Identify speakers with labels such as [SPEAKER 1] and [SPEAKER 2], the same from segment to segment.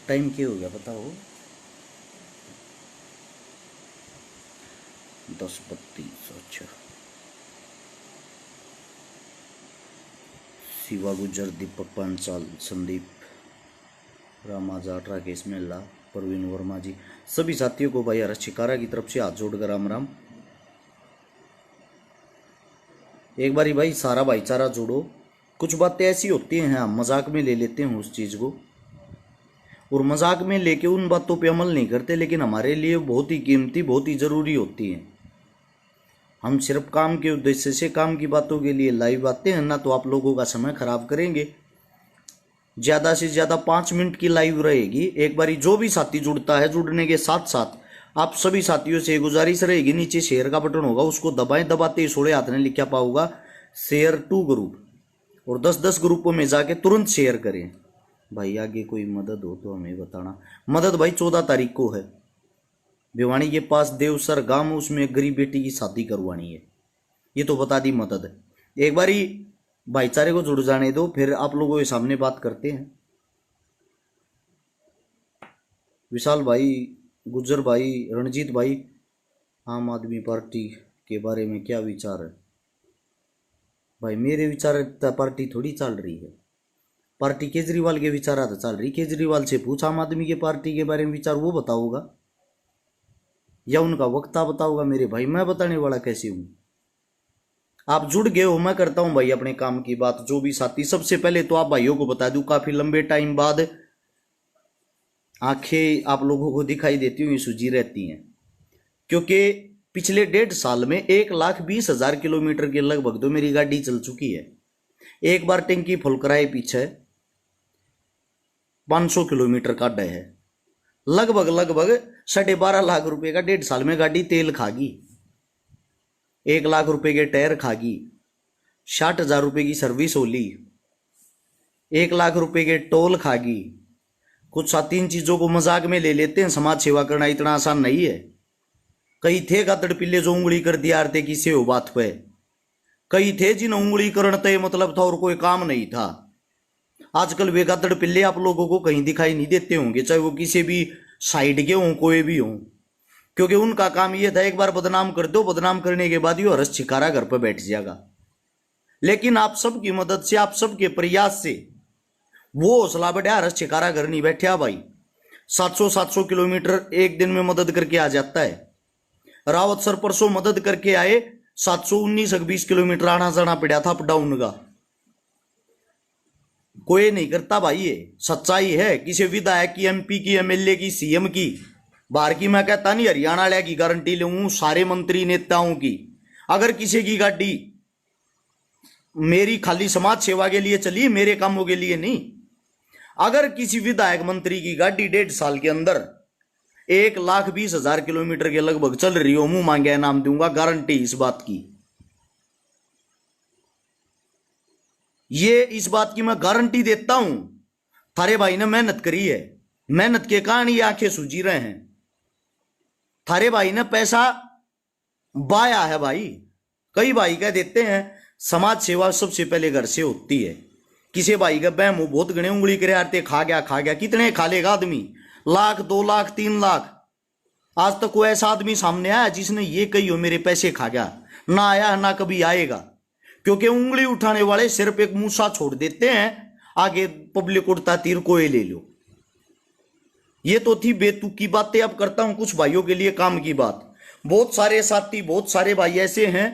[SPEAKER 1] Time क्या हो गया बताओ? 10:32। अच्छा। शिवा गुजर, दीपक पांचाल, संदीप रामाजाट, राकेश मेहला, प्रवीण वर्मा जी, सभी साथियों को भाई हर्ष शिकारा की तरफ से हाथ जोड़कर राम राम। एक बारी भाई सारा भाईचारा जोड़ो। कुछ बातें ऐसी होती हैं हम मजाक में ले लेते हैं उस चीज़ को, और मजाक में लेके उन बातों पे अमल नहीं करते, लेकिन हमारे लिए बहुत ही कीमती, बहुत ही ज़रूरी होती हैं। हम सिर्फ काम के उद्देश्य से, काम की बातों के लिए लाइव आते हैं ना, तो आप लोगों का समय खराब करेंगे। ज़्यादा से ज़्यादा 5 मिनट की लाइव रहेगी। एक बारी जो भी साथी जुड़ता है, जुड़ने के साथ साथ आप सभी साथियों से गुजारिश रहेगी, नीचे शेयर का बटन होगा, उसको दबाएं। दबाते ही सोड़े हाथ में लिखा पाऊंगा शेयर टू ग्रुप, और 10-10 ग्रुपों में जाके तुरंत शेयर करें। भाई आगे कोई मदद हो तो हमें बताना। मदद भाई 14 तारीख को है, भिवानी के पास देवसर गांव, उसमें गरीब बेटी की शादी करवानी है। ये तो बता दी मदद। एक बारी भाईचारे को जुड़ जाने दो, फिर आप लोगों के सामने बात करते हैं। विशाल भाई, गुज्जर भाई, रणजीत भाई, आम आदमी पार्टी के बारे में क्या विचार है? भाई मेरे विचार पार्टी थोड़ी चल रही है, पार्टी केजरीवाल के विचार तो चल रही। केजरीवाल से पूछ आम आदमी के पार्टी के बारे में विचार, वो बताओगा या उनका वक्ता बताओगा? मेरे भाई मैं बताने वाला कैसे हूं? आप जुड़ गए हो, मैं करता हूं भाई अपने काम की बात। जो भी साथी, सबसे पहले तो आप भाइयों को बता दूं, काफी लंबे टाइम बाद आंखें आप लोगों को दिखाई देती हुई सूजी रहती हैं, क्योंकि पिछले 1.5 साल में 1,20,000 किलोमीटर के लगभग तो मेरी गाड़ी चल चुकी है। एक बार टंकी फुल कराए पीछे 500 किलोमीटर का डे है, लगभग 12.5 लाख रुपए का 1.5 साल में गाड़ी तेल खागी। 1 लाख रुपए के टायर खागी, 60,000 रुपए की सर्विस होली, 1 लाख रुपए के टोल खागी। कुछ साथी इन चीजों को मजाक में ले लेते हैं। समाज सेवा करना इतना आसान नहीं है। कई थे गादड़ पिल्ले जो उंगली कर दिया आरते की से हो बात पे, कई थे जिन उंगली करण तय मतलब था और कोई काम नहीं था। आजकल वे गादड़ पिल्ले आप लोगों को कहीं दिखाई नहीं देते होंगे, चाहे वो किसी भी साइड के हों, कोई भी हों, क्योंकि उनका काम यह था एक बार बदनाम कर दो, बदनाम करने के बाद ये हरस छिकारा घर पर बैठ जाएगा। लेकिन आप सबकी मदद से, आप सबके प्रयास से वो हौसला बढ़ा, हरस छिकारा घर नहीं बैठा भाई। 700 किलोमीटर एक दिन में मदद करके आ जाता है। रावत सर परसों मदद करके आए, 719-20 किलोमीटर आना जाना पड़ा था अप डाउन का। कोई नहीं करता भाई, ये सच्चाई है। किसी विधायक की, एमपी की, एमएलए की, सीएम की, बाहर की मैं कहता नहीं, हरियाणा वाले की गारंटी लूं, सारे मंत्री नेताओं की। अगर किसी की गाड़ी मेरी खाली समाज सेवा के लिए चली, मेरे कामों के लिए नहीं, अगर किसी विधायक मंत्री की गाड़ी 1.5 साल के अंदर 1,20,000 किलोमीटर के लगभग चल रही हो, मुंह मांगे नाम दूंगा, गारंटी इस बात की। ये इस बात की मैं गारंटी देता हूं। थारे भाई ने मेहनत करी है, मेहनत के कारण ये आंखें सूजी रहे हैं। थारे भाई ने पैसा बाया है भाई। कई भाई कह देते हैं समाज सेवा सबसे पहले घर से होती है। किसी भाई का बहम हो, बहुत गणे उंगली करे आरते खा गया खा गया, कितने खा लेगा आदमी? 1,00,000, 2,00,000, 3,00,000। आज तक कोई ऐसा आदमी सामने आया जिसने ये कही हो मेरे पैसे खा गया? ना आया, ना कभी आएगा। क्योंकि उंगली उठाने वाले सिर्फ एक मूसा छोड़ देते हैं, आगे पब्लिक उड़ता तीर कोई ले लो। ये तो थी बेतुकी बातें। अब करता हूं कुछ भाइयों के लिए काम की बात। बहुत सारे साथी, बहुत सारे भाई ऐसे हैं,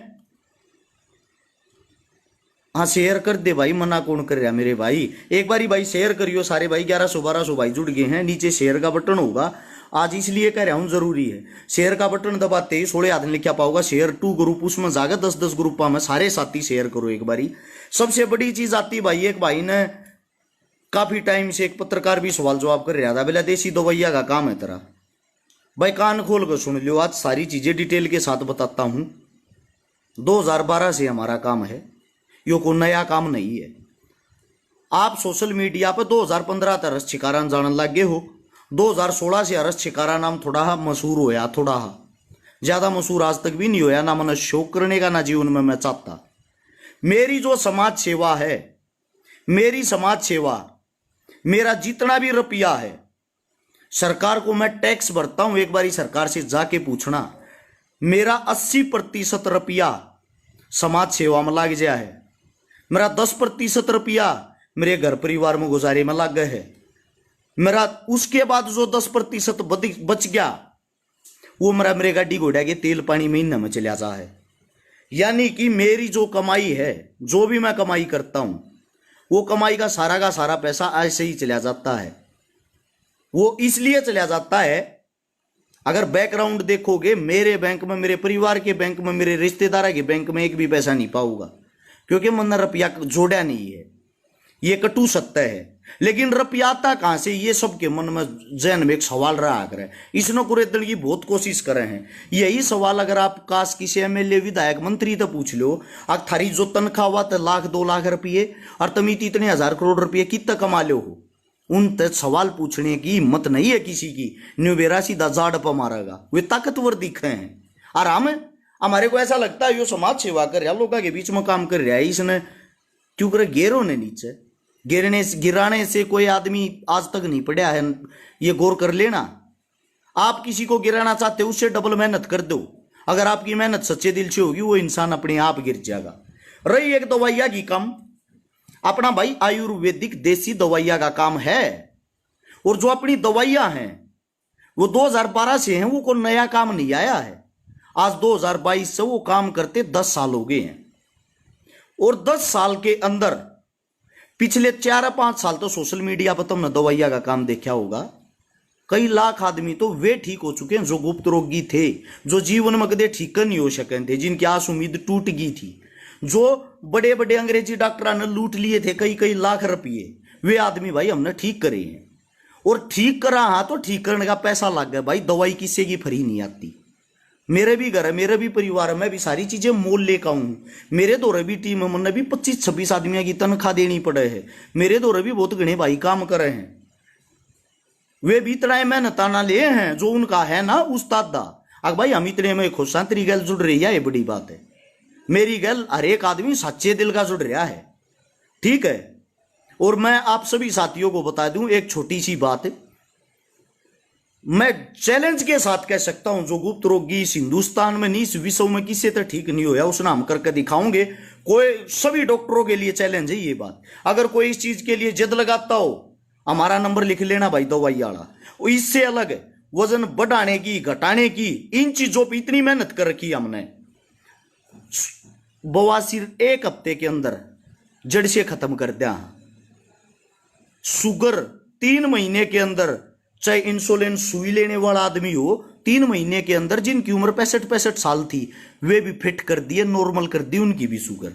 [SPEAKER 1] हाँ शेयर कर दे भाई, मना कौन कर रहा मेरे भाई। एक बारी भाई शेयर करियो सारे भाई। 1100-1200 भाई जुड़ गए हैं, नीचे शेयर का बटन होगा। आज इसलिए कह रहा हूं, जरूरी है। शेयर का बटन दबाते ही सोड़े हाथ में लिखा पाओगा शेयर टू ग्रुप, उसमें जाकर 10-10 ग्रुप में सारे साथी शेयर करो एक बारी। सबसे बड़ी चीज आती भाई, एक भाई ने काफी टाइम से, एक पत्रकार भी सवाल जवाब कर रहा था, बोला देसी दवाइया का काम है तेरा। भाई कान खोल कर सुन लो, आज सारी चीजें डिटेल के साथ बताता हूं। 2012 से हमारा काम है, यो कोई नया काम नहीं है। आप सोशल मीडिया पर 2015 तक हरस छिकारा जानन लग गए हो। 2016 से हरस छिकारा नाम थोड़ा मशहूर होया, थोड़ा ज्यादा मशहूर आज तक भी नहीं होया। ना मैंने शौक करने का, ना जीवन में मैं चाहता। मेरी जो समाज सेवा है, मेरी समाज सेवा, मेरा जितना भी रुपया है, सरकार को मैं टैक्स भरता हूं, एक बारी सरकार से जाके पूछना, मेरा 80% रुपया समाज सेवा में लग गया है, मेरा 10% रुपया मेरे घर परिवार में गुजारे में लग गए है, मेरा उसके बाद जो 10% बच गया वो मेरे गाड़ी घोड़ा के तेल पानी महीने में चला जा है। यानी कि मेरी जो कमाई है, जो भी मैं कमाई करता हूं, वो कमाई का सारा पैसा ऐसे ही चला जाता है। वो इसलिए चला जाता है, अगर बैकग्राउंड देखोगे, मेरे बैंक में, मेरे परिवार के बैंक में, मेरे रिश्तेदार के बैंक में एक भी पैसा नहीं पाऊंगा, क्योंकि मैंने रुपया जोड़ा नहीं है। ये कटु सत्य है। लेकिन रुपया आता कहां से, ये सबके मन में, जहन में एक सवाल रहा करे। इसने कुरेदन की बहुत कोशिश करे हैं। यही सवाल अगर आप काश किसी एमएलए, विधायक, मंत्री तो पूछ लो, अगर थारी जो तनख्वाह हुआ तो 1,00,000-2,00,000 रुपये और तुम इतने 1,000 करोड़ रुपये कितना कमा लो हो, उन तक सवाल पूछने की हिम्मत नहीं है किसी की। न्यूबेरा सीधा जाड़ पर मारेगा। वे ताकतवर दिखे हैं। और हमारे को ऐसा लगता है यो समाज सेवा कर रहा, लोगों के बीच में काम कर रहा है, इसने क्यों करे गेरो ने नीचे गिराने से कोई आदमी आज तक नहीं पड़ा है। ये गौर कर लेना। आप किसी को गिराना चाहते हो, उससे डबल मेहनत कर दो। अगर आपकी मेहनत सच्चे दिल से होगी, वो इंसान अपने आप गिर जाएगा। रही एक दवाइया की कम, अपना भाई आयुर्वेदिक देसी दवाइया का काम है। और जो अपनी दवाइयां हैं वो 2012 से हैं, वो कोई नया काम नहीं आया है। आज 2022 से वो काम करते 10 साल हो गए हैं। और 10 साल के अंदर पिछले 4-5 साल तो सोशल मीडिया पर तुमने दवाइया का काम देखा होगा। कई लाख आदमी तो वे ठीक हो चुके हैं जो गुप्त रोगी थे, जो जीवन में कदे ठीक नहीं हो सके थे, जिनकी आस उम्मीद टूट गई थी, जो बड़े बड़े अंग्रेजी डॉक्टर ने लूट लिए थे कई लाख रुपये, वे आदमी भाई हमने ठीक करे हैं। और ठीक करा, हाँ, तो ठीक करने का पैसा लग गया भाई। दवाई किसी की फ्री नहीं आती। मेरे भी घर है, मेरे भी परिवार है, मैं भी सारी चीजें मोल लेकर हूं। मेरे दौरे भी टीम है, मैंने भी 25-26 आदमियों की तनख्वाह देनी पड़े है। मेरे दौरे भी बहुत घने भाई काम कर रहे हैं। वे भी इतना मेहनत ना ले हैं जो उनका है ना उस्तादा। अगर भाई हम इतने में खुश हैं, तेरी गल जुड़ रही है, ये बड़ी बात है। मेरी गल हर एक आदमी सच्चे दिल का जुड़ रहा है, ठीक है। और मैं आप सभी साथियों को बता दूं एक छोटी सी बात, मैं चैलेंज के साथ कह सकता हूं, जो गुप्त रोगी इस हिंदुस्तान में नहीं, इस विश्व में किसी तरह ठीक नहीं होया, उसने हम करके दिखाओगे। कोई सभी डॉक्टरों के लिए चैलेंज है ये बात। अगर कोई इस चीज के लिए जिद लगाता हो, हमारा नंबर लिख लेना भाई, दवाई वाला। इससे अलग वजन बढ़ाने की, घटाने की, इन चीजों पर इतनी मेहनत कर रखी हमने। बवासीर 1 हफ्ते के अंदर जड़ से खत्म कर दिया। शुगर 3 महीने के अंदर, चाहे इंसुलिन सुई लेने वाला आदमी हो, 3 महीने के अंदर, जिनकी उम्र 65 साल थी, वे भी फिट कर दिए, नॉर्मल कर दी उनकी भी शुगर।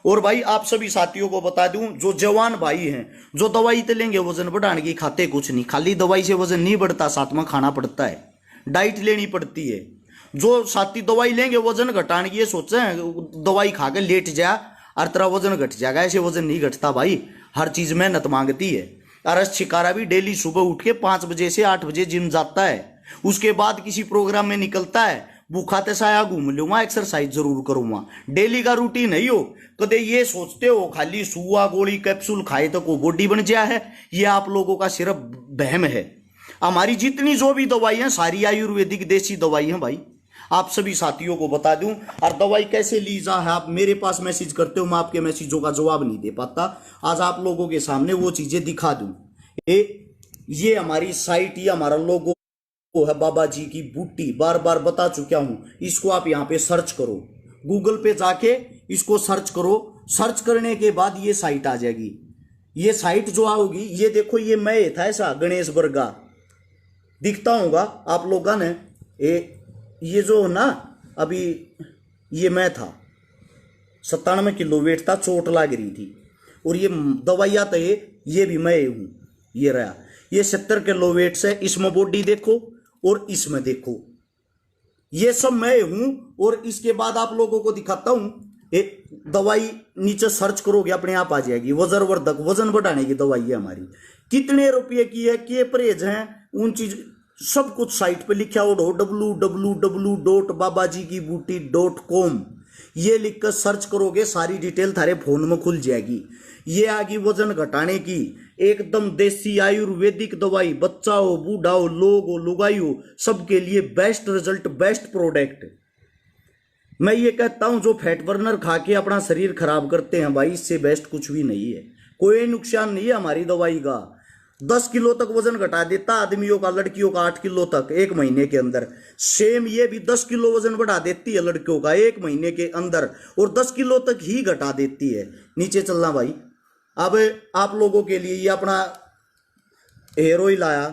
[SPEAKER 1] और भाई आप सभी साथियों को बता दूं, जो जवान भाई हैं, जो दवाई तो लेंगे वजन बढ़ाने की, खाते कुछ नहीं, खाली दवाई से वजन नहीं बढ़ता, साथ में खाना पड़ता है, डाइट लेनी पड़ती है। जो साथी दवाई लेंगे वजन घटाने की, ये सोचे दवाई खा के लेट जा और तेरा वजन घट जाएगा, ऐसे वजन नहीं घटता भाई। हर चीज मेहनत मांगती है। अरस शिकारा भी डेली सुबह उठ के 5 बजे से 8 बजे जिम जाता है, उसके बाद किसी प्रोग्राम में निकलता है, भूखा तसाया घूम लूंगा, एक्सरसाइज जरूर करूंगा। डेली का रूटीन नहीं हो। कदे ये सोचते हो खाली सुआ गोली कैप्सूल खाए तो को बॉडी बन जाए है, ये आप लोगों का सिर्फ बहम है। हमारी जितनी जो भी दवाई है सारी आयुर्वेदिक देसी दवाई है भाई। आप सभी साथियों को बता दूं, और दवाई कैसे ली जा है, आप मेरे पास मैसेज करते हो, मैं आपके मैसेजों का जवाब नहीं दे पाता। आज आप लोगों के सामने वो चीजें दिखा दूं। ये हमारी साइट, ये हमारा लोगो है, बाबा जी की बूटी, बार बार बता चुका हूं। इसको आप यहाँ पे सर्च करो, गूगल पे जाके इसको सर्च करो। सर्च करने के बाद ये साइट आ जाएगी। ये साइट जो आओगी, ये देखो, ये मैं था ऐसा गणेश बर्गा दिखता होगा आप लोगों ने। ये जो ना अभी ये मैं था, 97 किलो वेट था, चोट लग रही थी। और ये दवाइयाँ तो ये भी मैं हूँ, ये रहा। ये 70 किलो वेट से, इसमें बॉडी देखो और इसमें देखो, ये सब मैं हूं। और इसके बाद आप लोगों को दिखाता हूं, एक दवाई नीचे सर्च करोगे अपने आप आ जाएगी, वजनवर्धक, वजन बढ़ाने की दवाई है हमारी। कितने रुपये की है, क्या परहेज हैं, उन चीज सब कुछ साइट पे लिखा हो, www.babajikibooty.com। ये लिखकर सर्च करोगे सारी डिटेल थारे फोन में खुल जाएगी। ये आ गई वजन घटाने की एकदम देसी आयुर्वेदिक दवाई, बच्चा हो बूढ़ा हो लोग हो लुगाई हो सबके लिए बेस्ट रिजल्ट बेस्ट प्रोडक्ट। मैं ये कहता हूं जो फैट बर्नर खा के अपना शरीर खराब करते हैं भाई, इससे बेस्ट कुछ भी नहीं है, कोई नुकसान नहीं है हमारी दवाई का। 10 किलो तक वजन घटा देता आदमियों का, लड़कियों का 8 किलो तक 1 महीने के अंदर। सेम ये भी 10 किलो वजन बढ़ा देती है लड़कियों का 1 महीने के अंदर, और 10 किलो तक ही घटा देती है। नीचे चलना भाई। अब आप लोगों के लिए ये अपना हेयर ऑयल आया,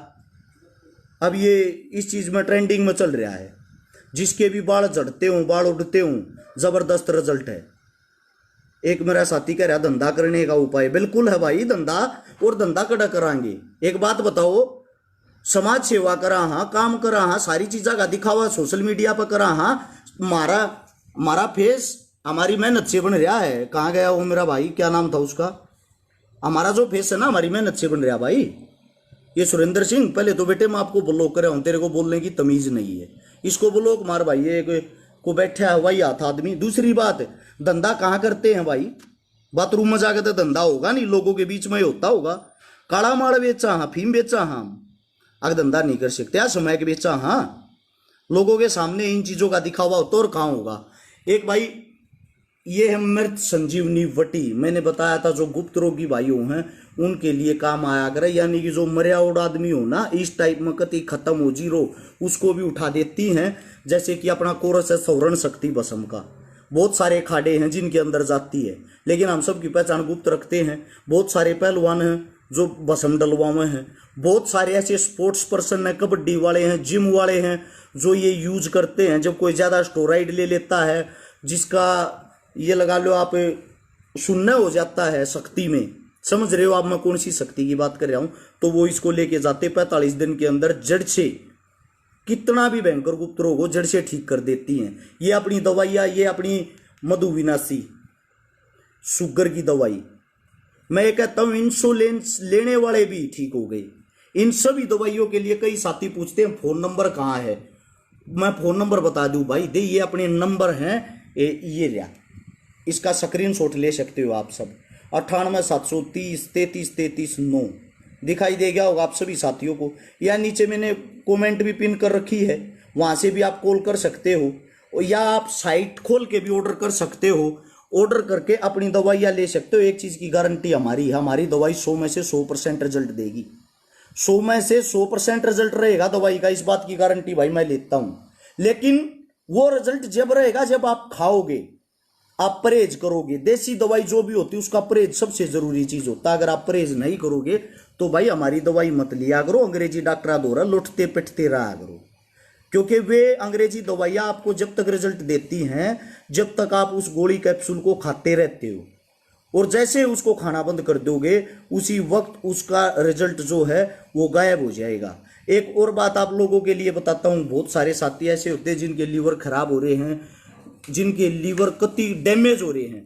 [SPEAKER 1] अब ये इस चीज में ट्रेंडिंग में चल रहा है। जिसके भी बाल झड़ते हों बाल उड़ते हों, जबरदस्त रिजल्ट है। एक मेरा साथी कह रहा धंधा करने का उपाय, बिल्कुल है भाई धंधा, और धंधा कड़ा करांगे। एक बात बताओ, समाज सेवा करा हाँ, काम करा हाँ, सारी चीजा का दिखावा सोशल मीडिया पर करा हाँ, मारा फेस हमारी मेहनत से बन रहा है। कहाँ गया वो मेरा भाई, क्या नाम था उसका, हमारा जो फेस है ना हमारी मेहनत से बन रहा भाई। ये सुरेंद्र सिंह, पहले तो बेटे मैं आपको ब्लॉक कर रहा हूं, तेरे को बोलने की तमीज नहीं है, इसको ब्लॉक मार भाई। ये को बैठा है वही आता आदमी। दूसरी बात, धंधा कहाँ करते हैं भाई, बाथरूम में जाकर तो धंधा होगा नहीं, लोगों के बीच में होता होगा। काला माल बेचा हाँ, फीम बेचा हाँ, अगर धंधा नहीं कर सकते यार, समय के बेचा हाँ, लोगों के सामने इन चीजों का दिखावा हो तो और कहाँ होगा। एक भाई ये है मृत संजीवनी वटी, मैंने बताया था जो गुप्त रोगी भाइयों हैं उनके लिए काम आया करे, यानी कि जो मर्या उड़ आदमी हो ना इस टाइप में कति खत्म हो जीरो, उसको भी उठा देती हैं। जैसे कि अपना कोरस है सौरण शक्ति भस्म का, बहुत सारे खाड़े हैं जिनके अंदर जाती है, लेकिन हम सब की पहचान गुप्त रखते हैं। बहुत सारे पहलवान हैं जो भस्म डलवावे हैं, बहुत सारे ऐसे स्पोर्ट्स पर्सन हैं, कबड्डी वाले हैं, जिम वाले हैं जो ये यूज करते हैं। जब कोई ज़्यादा स्टेरॉइड ले लेता है, जिसका ये लगा लो आप शून्य हो जाता है शक्ति में, समझ रहे हो आप मैं कौन सी शक्ति की बात कर रहा हूं, तो वो इसको लेके जाते 45 दिन के अंदर जड़ से, कितना भी भयंकर गुप्त रोग हो जड़ से ठीक कर देती हैं। ये अपनी दवाइयाँ, ये अपनी मधुविनाशी शुगर की दवाई, मैं ये कहता हूं इंसुलिन लेने वाले भी ठीक हो गए। इन सभी दवाइयों के लिए कई साथी पूछते हैं फोन नंबर कहाँ है, मैं फोन नंबर बता दूं भाई, दे ये अपने नंबर हैं, ये लिया, इसका स्क्रीनशॉट ले सकते हो आप सब। 98 730 33 33 9 दिखाई दे गया होगा आप सभी साथियों को, या नीचे मैंने कमेंट भी पिन कर रखी है, वहां से भी आप कॉल कर सकते हो, या आप साइट खोल के भी ऑर्डर कर सकते हो। ऑर्डर करके अपनी दवाइयाँ ले सकते हो। एक चीज की गारंटी हमारी, हमारी दवाई 100 में से 100% रिजल्ट देगी, 100 में से 100% रिजल्ट रहेगा दवाई का, इस बात की गारंटी भाई मैं लेता हूं। लेकिन वो रिजल्ट जब रहेगा जब आप खाओगे, आप परहेज करोगे। देसी दवाई जो भी होती है उसका परहेज सबसे जरूरी चीज होता है। अगर आप परहेज नहीं करोगे तो भाई हमारी दवाई मत लिया करो, अंग्रेजी डॉक्टरा द्वारा लुटते पिटते रहा करो, क्योंकि वे अंग्रेजी दवाइयाँ आपको जब तक रिजल्ट देती हैं जब तक आप उस गोली कैप्सूल को खाते रहते हो, और जैसे उसको खाना बंद कर दोगे उसी वक्त उसका रिजल्ट जो है वो गायब हो जाएगा। एक और बात आप लोगों के लिए बताता हूँ, बहुत सारे साथी ऐसे होते हैं जिनके लीवर खराब हो रहे हैं, जिनके लीवर कति डैमेज हो रहे हैं,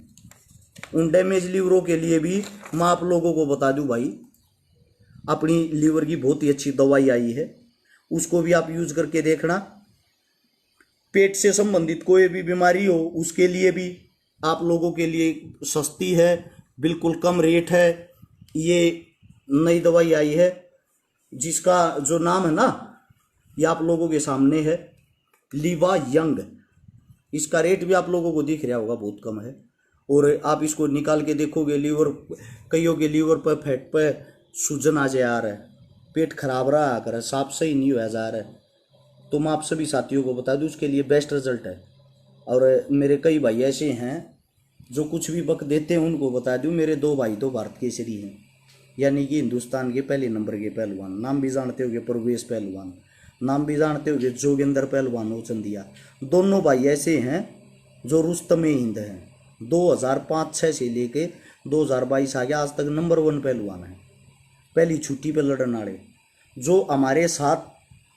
[SPEAKER 1] उन डैमेज लीवरों के लिए भी मैं आप लोगों को बता दूं भाई, अपनी लीवर की बहुत ही अच्छी दवाई आई है, उसको भी आप यूज करके देखना। पेट से संबंधित कोई भी बीमारी हो उसके लिए भी आप लोगों के लिए सस्ती है, बिल्कुल कम रेट है। ये नई दवाई आई है जिसका जो नाम है ना ये आप लोगों के सामने है, लीवा यंग। इसका रेट भी आप लोगों को दिख रहा होगा, बहुत कम है, और आप इसको निकाल के देखोगे, लीवर कईयों के लीवर पर फैट पर सूजन आ जा रहा है, पेट खराब रहा कर, साफ सही नहीं हुआ जा रहा है, तो मैं आप सभी साथियों को बता दूं उसके लिए बेस्ट रिजल्ट है। और मेरे कई भाई ऐसे हैं जो कुछ भी वक्त देते हैं, उनको बता दूं मेरे 2 भाई तो भारत केसरी हैं, यानी कि हिंदुस्तान के पहले नंबर के पहलवान। नाम भी जानते होगे परवेश पहलवान, नाम भी जानते होगे जोगेंद्र पहलवान हो चंदिया। दोनों भाई ऐसे हैं जो रुस्तमे हिंद हैं, 2005-06 से लेके 2022 आ गया आज तक नंबर 1 पहलवान है, पहली छुट्टी पे लड़ने वाले, जो हमारे साथ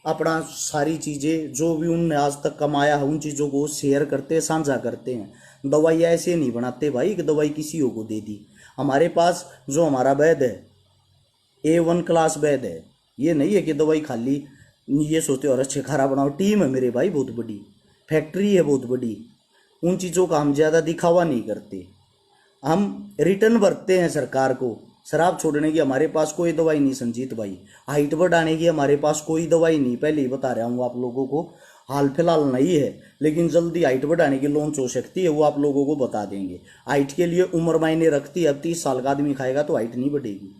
[SPEAKER 1] अपना सारी चीज़ें जो भी उनने आज तक कमाया है उन चीज़ों को शेयर करते हैं, साझा करते हैं। दवाई ऐसे नहीं बनाते भाई कि दवाई किसी को दे दी। हमारे पास जो हमारा वैद है A1 क्लास वैद है, ये नहीं है कि दवाई खाली ये सोचते और अच्छे खराब बनाओ। टीम है मेरे भाई बहुत बड़ी, फैक्ट्री है बहुत बड़ी, उन चीज़ों का हम ज़्यादा दिखावा नहीं करते। हम रिटर्न भरते हैं सरकार को। शराब छोड़ने की हमारे पास कोई दवाई नहीं संजीत भाई, हाइट बढ़ाने की हमारे पास कोई दवाई नहीं, पहले ही बता रहा हूँ आप लोगों को, हाल फिलहाल नहीं है, लेकिन जल्दी हाइट बढ़ाने की लॉन्च हो सकती है, वो आप लोगों को बता देंगे। हाइट के लिए उम्र मायने रखती है, अब 30 साल का आदमी खाएगा तो हाइट नहीं बढ़ेगी,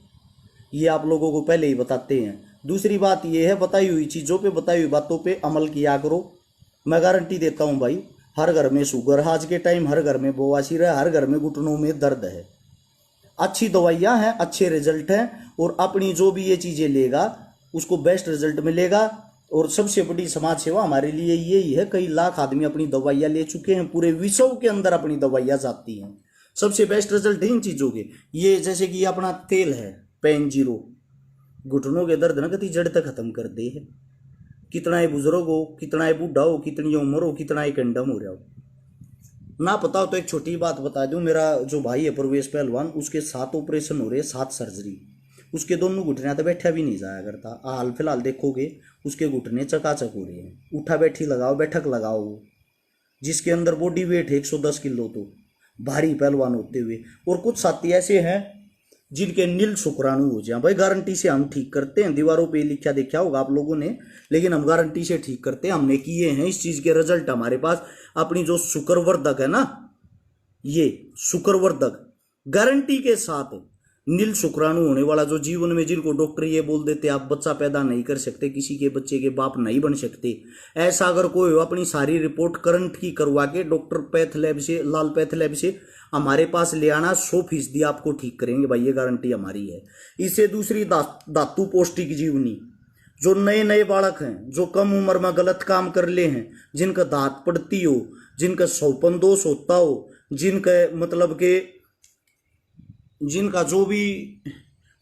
[SPEAKER 1] ये आप लोगों को पहले ही बताते हैं। दूसरी बात ये है, बताई हुई चीज़ों पे, बताई हुई बातों पे अमल किया करो। मैं गारंटी देता हूँ भाई, हर घर में शुगर आज के टाइम, हर घर में बवासीर है, हर घर में घुटनों में दर्द है। अच्छी दवाइयाँ हैं, अच्छे रिजल्ट हैं, और अपनी जो भी ये चीज़ें लेगा उसको बेस्ट रिजल्ट मिलेगा। और सबसे बड़ी समाज सेवा हमारे लिए यही है, कई लाख आदमी अपनी दवाइयाँ ले चुके हैं, पूरे विश्व के अंदर अपनी दवाइयाँ जाती हैं, सबसे बेस्ट रिजल्ट है इन चीज़ों के। ये जैसे कि अपना तेल है पेन जीरो, घुटनों के दर्द न गति जड़ तक खत्म कर दे है। कितना ही बुजुर्ग हो, कितना ही बूढ़ा हो, कितनी उम्र हो, कितना ही कंडम हो रहा हो, ना पता हो तो एक छोटी बात बता दूं, मेरा जो भाई है प्रवेश पहलवान, उसके 7 ऑपरेशन हो रहे, 7 सर्जरी, उसके दोनों घुटने तो बैठा भी नहीं जाया करता। हाल फिलहाल देखोगे उसके घुटने चकाचक हो रहे हैं, उठा बैठी लगाओ, बैठक लगाओ, जिसके अंदर बॉडी वेट है 110 किलो, तो भारी पहलवान होते हुए। और कुछ साथी ऐसे हैं जिनके नील शुक्राणु हो जाए, भाई गारंटी से हम ठीक करते हैं, दीवारों पे लिखा देखा होगा आप लोगों ने, लेकिन हम गारंटी से ठीक करते हैं, हमने किए हैं, इस चीज के रिजल्ट हमारे पास। अपनी जो शुक्रवर्धक है ना, ये शुक्रवर्धक गारंटी के साथ नील शुक्राणु होने वाला, जो जीवन में जिनको डॉक्टर ये बोल देते आप बच्चा पैदा नहीं कर सकते, किसी के बच्चे के बाप नहीं बन सकते, ऐसा अगर कोई हो, अपनी सारी रिपोर्ट करंट की करवा के डॉक्टर पैथ लैब से, लाल पैथ लैब से हमारे पास ले आना, 100% आपको ठीक करेंगे भाई, ये गारंटी हमारी है। इससे दूसरी धातु पौष्टिक जीवनी, जो नए नए बालक हैं, जो कम उम्र में गलत काम कर ले हैं, जिनका दांत पड़ती हो, जिनका सौपन दोष होता हो, जिनका मतलब के, जिनका जो भी,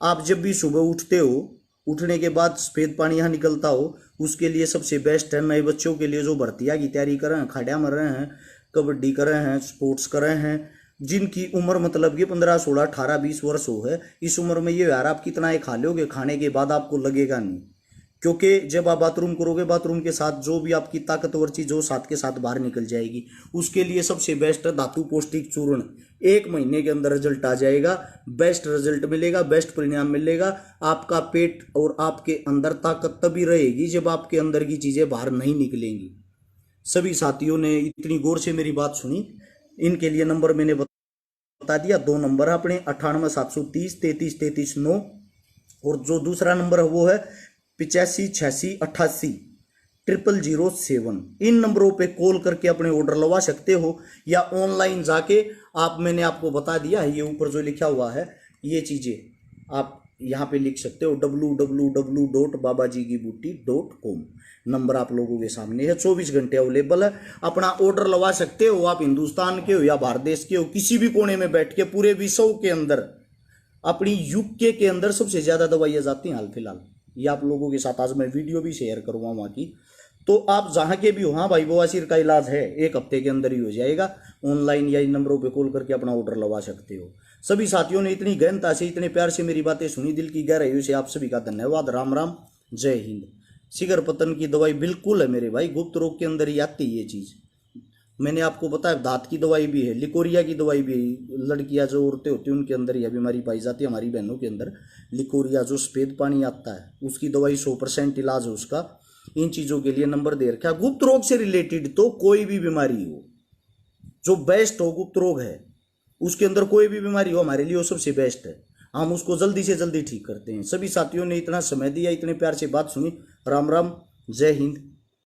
[SPEAKER 1] आप जब भी सुबह उठते हो, उठने के बाद सफेद पानी यहाँ निकलता हो, उसके लिए सबसे बेस्ट है। नए बच्चों के लिए जो भर्तियाँ की तैयारी कर रहे हैं, खाड़िया मर रहे हैं, कबड्डी कर रहे हैं, स्पोर्ट्स कर रहे हैं, जिनकी उम्र मतलब कि 15, 16, 18, 20 वर्ष हो है, इस उम्र में ये यार आप कितना ही खा लोगे, खाने के बाद आपको लगेगा नहीं, क्योंकि जब आप बाथरूम करोगे, बाथरूम के साथ जो भी आपकी ताकतवर चीज हो साथ के साथ बाहर निकल जाएगी। उसके लिए सबसे बेस्ट है धातु पौष्टिक चूर्ण, 1 महीने के अंदर रिजल्ट आ जाएगा, बेस्ट रिजल्ट मिलेगा, बेस्ट परिणाम मिलेगा। आपका पेट और आपके अंदर ताकत तभी रहेगी जब आपके अंदर की चीजें बाहर नहीं निकलेंगी। सभी साथियों ने इतनी गौर से मेरी बात सुनी, इनके लिए नंबर मैंने बता दिया, 2 नंबर है अपने, 98 730 33 33 9, और जो दूसरा नंबर है वो है 85 86 88 00007। इन नंबरों पे कॉल करके अपने ऑर्डर लगा सकते हो, या ऑनलाइन जाके आप, मैंने आपको बता दिया है, ये ऊपर जो लिखा हुआ है ये चीज़ें आप यहाँ पे लिख सकते हो, www.babajigibooty.com। नंबर आप लोगों के सामने है, 24 घंटे अवेलेबल है, अपना ऑर्डर लगा सकते हो। आप हिंदुस्तान के हो या भारत देश के हो, किसी भी कोने में बैठ के, पूरे विश्व के अंदर, अपनी यूके के अंदर सबसे ज़्यादा दवाइयाँ जाती हैं हाल फिलहाल। ये आप लोगों के साथ आज मैं वीडियो भी शेयर करूँगा वहाँ की, तो आप जहाँ के भी हो, हाँ भाई बवासीर का इलाज है, 1 हफ्ते के अंदर ही हो जाएगा। ऑनलाइन या इन नंबरों पे कॉल करके अपना ऑर्डर लगा सकते हो। सभी साथियों ने इतनी गहनता से, इतने प्यार से मेरी बातें सुनी, दिल की गहराइयों से आप सभी का धन्यवाद। राम राम, जय हिंद। शिगर पतन की दवाई बिल्कुल है मेरे भाई, गुप्त रोग के अंदर ही आती है ये चीज़। मैंने आपको बताया दांत की दवाई भी है, लिकोरिया की दवाई भी है, लड़कियां जो औरतें होती हैं उनके अंदर यह बीमारी पाई जाती है, हमारी बहनों के अंदर लिकोरिया जो सफेद पानी आता है उसकी दवाई 100% इलाज है उसका। इन चीज़ों के लिए नंबर दे रखा है। गुप्त रोग से रिलेटेड तो कोई भी बीमारी हो, जो बेस्ट हो, गुप्त रोग है उसके अंदर कोई भी बीमारी हो, हमारे लिए वो सबसे बेस्ट है, हम उसको जल्दी से जल्दी ठीक करते हैं। सभी साथियों ने इतना समय दिया, इतने प्यार से बात सुनी। राम राम, जय हिंद।